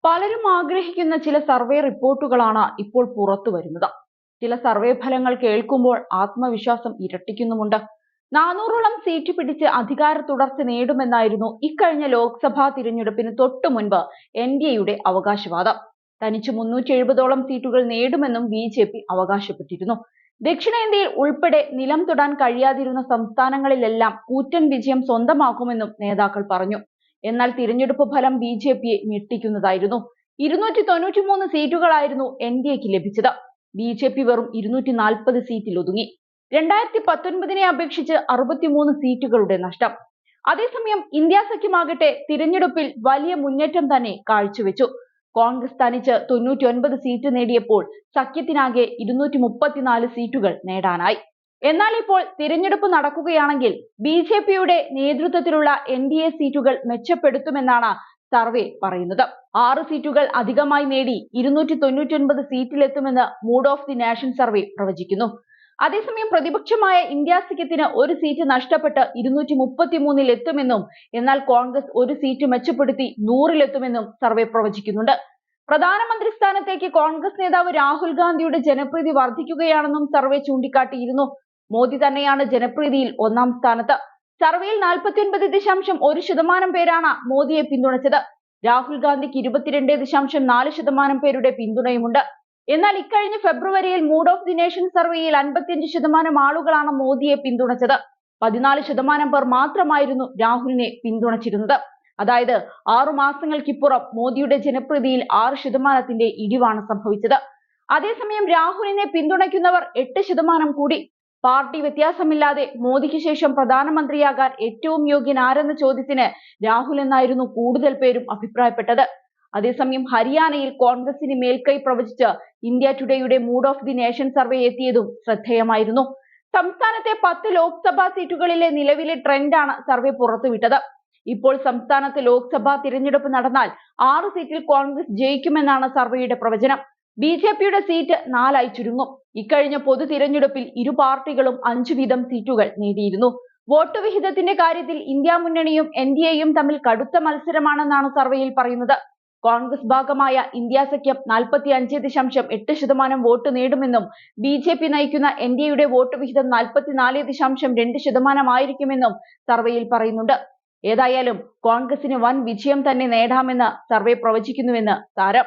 പലരും ആഗ്രഹിക്കുന്ന ചില സർവേ റിപ്പോർട്ടുകളാണ് ഇപ്പോൾ പുറത്തു വരുന്നത്. ചില സർവേ ഫലങ്ങൾ കേൾക്കുമ്പോൾ ആത്മവിശ്വാസം ഇരട്ടിക്കുന്നുമുണ്ട്. 400ഓളം സീറ്റ് പിടിച്ച് അധികാര തുടർച്ച നേടുമെന്നായിരുന്നു ഇക്കഴിഞ്ഞ ലോക്സഭാ തിരഞ്ഞെടുപ്പിന് തൊട്ടു മുൻപ് എൻഡിഎയുടെ അവകാശവാദം. തനിച്ച് 370ഓളം സീറ്റുകൾ നേടുമെന്നും ബി.ജെ.പി അവകാശപ്പെട്ടിരുന്നു. ദക്ഷിണേന്ത്യയിൽ ഉൾപ്പെടെ നിലം തൊടാൻ കഴിയാതിരുന്ന സംസ്ഥാനങ്ങളിലെല്ലാം കൂറ്റൻ വിജയം സ്വന്തമാക്കുമെന്നും നേതാക്കൾ പറഞ്ഞു. എന്നാൽ തിരഞ്ഞെടുപ്പ് ഫലം ബി.ജെ.പിയെ ഞെട്ടിക്കുന്നതായിരുന്നു. 293 സീറ്റുകളായിരുന്നു എൻഡിഎക്ക് ലഭിച്ചത്. ബി.ജെ.പി വെറും 240 സീറ്റിൽ ഒതുങ്ങി. 2019 അപേക്ഷിച്ച് 63 സീറ്റുകളുടെ നഷ്ടം. അതേസമയം ഇന്ത്യ സഖ്യമാകട്ടെ തിരഞ്ഞെടുപ്പിൽ വലിയ മുന്നേറ്റം തന്നെ കാഴ്ചവെച്ചു. കോൺഗ്രസ് തനിച്ച് 99 സീറ്റ് നേടിയപ്പോൾ സഖ്യത്തിനാകെ 234 സീറ്റുകൾ നേടാനായി. എന്നാൽ ഇപ്പോൾ തിരഞ്ഞെടുപ്പ് നടക്കുകയാണെങ്കിൽ ബി.ജെ.പിയുടെ നേതൃത്വത്തിലുള്ള എൻഡിഎ സീറ്റുകൾ മെച്ചപ്പെടുത്തുമെന്നാണ് സർവേ പറയുന്നത്. 6 സീറ്റുകൾ അധികമായി നേടി 299 സീറ്റിലെത്തുമെന്ന് mood of the nation survey പ്രവചിക്കുന്നു. അതേസമയം പ്രതിപക്ഷമായ ഇന്ത്യ സഖ്യത്തിന് ഒരു സീറ്റ് നഷ്ടപ്പെട്ട് 233 എത്തുമെന്നും എന്നാൽ കോൺഗ്രസ് ഒരു സീറ്റ് മെച്ചപ്പെടുത്തി 100-ലെത്തുമെന്നും സർവേ പ്രവചിക്കുന്നുണ്ട്. പ്രധാനമന്ത്രി സ്ഥാനത്തേക്ക് കോൺഗ്രസ് നേതാവ് രാഹുൽ ഗാന്ധിയുടെ ജനപ്രീതി വർദ്ധിക്കുകയാണെന്നും സർവേ ചൂണ്ടിക്കാട്ടിയിരുന്നു. മോദി തന്നെയാണ് ജനപ്രീതിയിൽ 1-ാം സ്ഥാനത്ത്. സർവേയിൽ 49.1% പേരാണ് മോദിയെ പിന്തുണച്ചത്. രാഹുൽ ഗാന്ധിക്ക് 22.4% പേരുടെ പിന്തുണയുമുണ്ട്. എന്നാൽ ഇക്കഴിഞ്ഞ ഫെബ്രുവരിയിൽ മൂഡ് ഓഫ് ദി നേഷൻ സർവേയിൽ 55% ആളുകളാണ് മോദിയെ പിന്തുണച്ചത്. 14% പേർ മാത്രമായിരുന്നു രാഹുലിനെ പിന്തുണച്ചിരുന്നത്. അതായത് 6 മാസങ്ങൾക്കിപ്പുറം മോദിയുടെ ജനപ്രീതിയിൽ 6% ഇടിവാണ് സംഭവിച്ചത്. അതേസമയം രാഹുലിനെ പിന്തുണയ്ക്കുന്നവർ 8% കൂടി. പാർട്ടി വ്യത്യാസമില്ലാതെ മോദിക്ക് ശേഷം പ്രധാനമന്ത്രിയാകാൻ ഏറ്റവും യോഗ്യൻ ആരെന്ന ചോദ്യത്തിന് രാഹുൽ എന്നായിരുന്നു കൂടുതൽ പേരും അഭിപ്രായപ്പെട്ടത്. അതേസമയം ഹരിയാനയിൽ കോൺഗ്രസിന് മേൽക്കൈ പ്രവചിച്ച് ഇന്ത്യ ടുഡേയുടെ mood of the nation survey എത്തിയതും ശ്രദ്ധേയമായിരുന്നു. സംസ്ഥാനത്തെ 10 ലോക്സഭാ സീറ്റുകളിലെ നിലവിലെ ട്രെൻഡാണ് സർവേ പുറത്തുവിട്ടത്. ഇപ്പോൾ സംസ്ഥാനത്ത് ലോക്സഭാ തിരഞ്ഞെടുപ്പ് നടന്നാൽ 6 സീറ്റിൽ കോൺഗ്രസ് ജയിക്കുമെന്നാണ് സർവേയുടെ പ്രവചനം. ബി.ജെ.പിയുടെ സീറ്റ് 4 ചുരുങ്ങും. ഇക്കഴിഞ്ഞ പൊതു തിരഞ്ഞെടുപ്പിൽ ഇരു പാർട്ടികളും 5 വീതം സീറ്റുകൾ നേടിയിരുന്നു. വോട്ട് വിഹിതത്തിന്റെ കാര്യത്തിൽ ഇന്ത്യ മുന്നണിയും എൻഡിഎയും തമ്മിൽ കടുത്ത മത്സരമാണെന്നാണ് സർവേയിൽ പറയുന്നത്. കോൺഗ്രസ് ഭാഗമായ ഇന്ത്യ സഖ്യം 45.8% വോട്ട് നേടുമെന്നും ബി.ജെ.പി നയിക്കുന്ന എൻഡിഎയുടെ വോട്ട് വിഹിതം 44.2% ആയിരിക്കുമെന്നും സർവേയിൽ പറയുന്നുണ്ട്. ഏതായാലും കോൺഗ്രസിന് വൻ വിജയം തന്നെ നേടാമെന്ന് സർവേ പ്രവചിക്കുന്നുവെന്ന് സാരം.